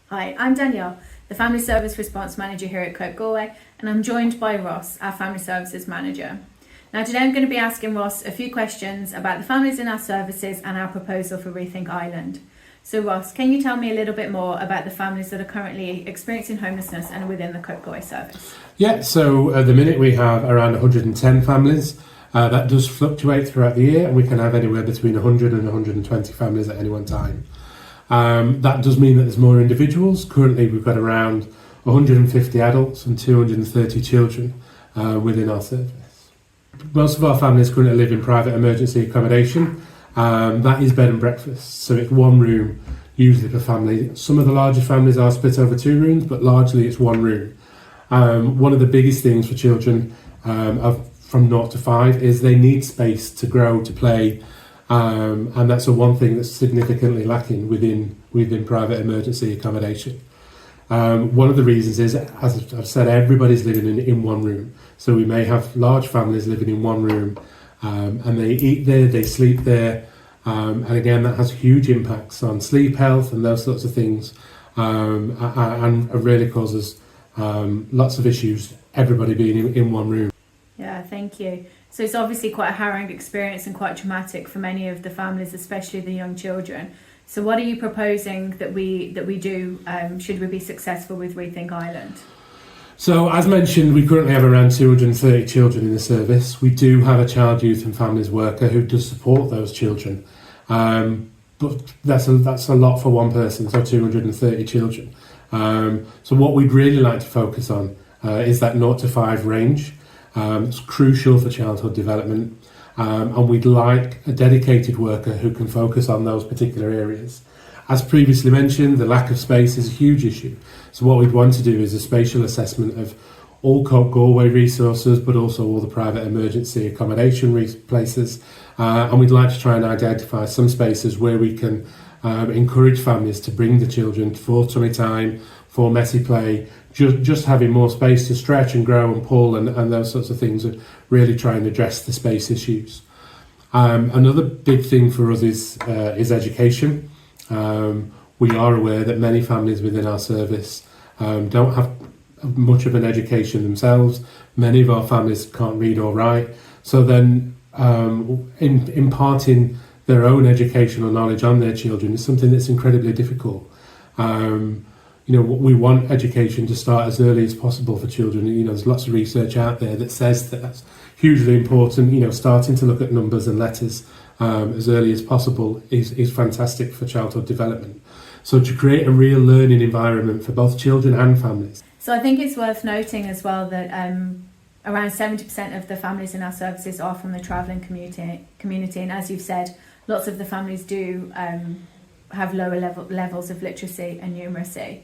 Hi, I'm Danielle, the Family Service Response Manager here at Cope Galway, and I'm joined by Ross, our Family Services Manager. Now today I'm going to be asking Ross a few questions about the families in our services and our proposal for Rethink Ireland. So Ross, can you tell me a little bit more about the families that are currently experiencing homelessness and within the Cope Galway service? Yeah, so at the minute we have around 110 families. That does fluctuate throughout the year, and we can have anywhere between 100 and 120 families at any one time. That does mean that there's more individuals. Currently we've got around 150 adults and 230 children within our service. Most of our families currently live in private emergency accommodation. That is bed and breakfast, so it's one room usually per family. Some of the larger families are split over 2 rooms, but largely it's one room. One of the biggest things for children from 0 to 5 is they need space to grow, to play, and that's the one thing that's significantly lacking within private emergency accommodation. One of the reasons is, as I've said, everybody's living in one room. So we may have large families living in one room, and they eat there, they sleep there, and again that has huge impacts on sleep health and those sorts of things, and really causes lots of issues, everybody being in one room. Yeah, thank you. So it's obviously quite a harrowing experience and quite traumatic for many of the families, especially the young children. So what are you proposing that we do should we be successful with Rethink Ireland? So as mentioned, we currently have around 230 children in the service. We do have a child, youth and families worker who does support those children. But that's a lot for one person, so 230 children. So what we'd really like to focus on is that 0 to 5 range. It's crucial for childhood development, and we'd like a dedicated worker who can focus on those particular areas. As previously mentioned, the lack of space is a huge issue. So what we'd want to do is a spatial assessment of all Cope Galway resources, but also all the private emergency accommodation places, and we'd like to try and identify some spaces where we can encourage families to bring the children for tummy time, for messy play, just having more space to stretch and grow and pull and those sorts of things, and really try and address the space issues. Another big thing for us is education. We are aware that many families within our service don't have much of an education themselves. Many of our families can't read or write, so then imparting their own educational knowledge on their children is something that's incredibly difficult. We want education to start as early as possible for children. There's lots of research out there that says that that's hugely important. Starting to look at numbers and letters as early as possible is fantastic for childhood development. So to create a real learning environment for both children and families. So I think it's worth noting as well that around 70% of the families in our services are from the travelling community, and as you've said, lots of the families do have lower levels of literacy and numeracy.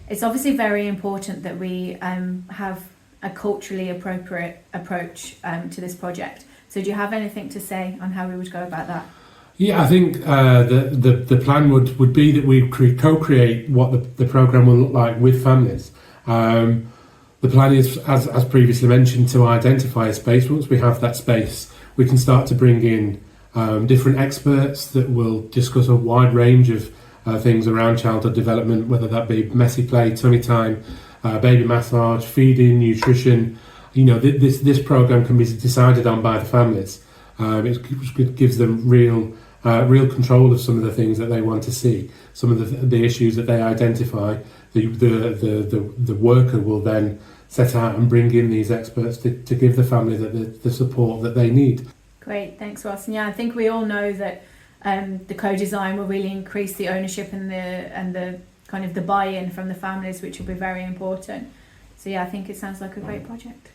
It's obviously very important that we have a culturally appropriate approach to this project. So do you have anything to say on how we would go about that? Yeah, I think the plan would be that we co-create what the programme will look like with families. The plan is, as previously mentioned, to identify a space. Once we have that space, we can start to bring in different experts that will discuss a wide range of things around childhood development, whether that be messy play, tummy time, baby massage, feeding, nutrition. This programme can be decided on by the families. It gives them real control of some of the things that they want to see, some of the issues that they identify. The worker will then set out and bring in these experts to give the family the support that they need. Great, thanks Ross. And yeah, I think we all know that the co-design will really increase the ownership and the kind of the buy-in from the families, which will be very important. So yeah, I think it sounds like a great project.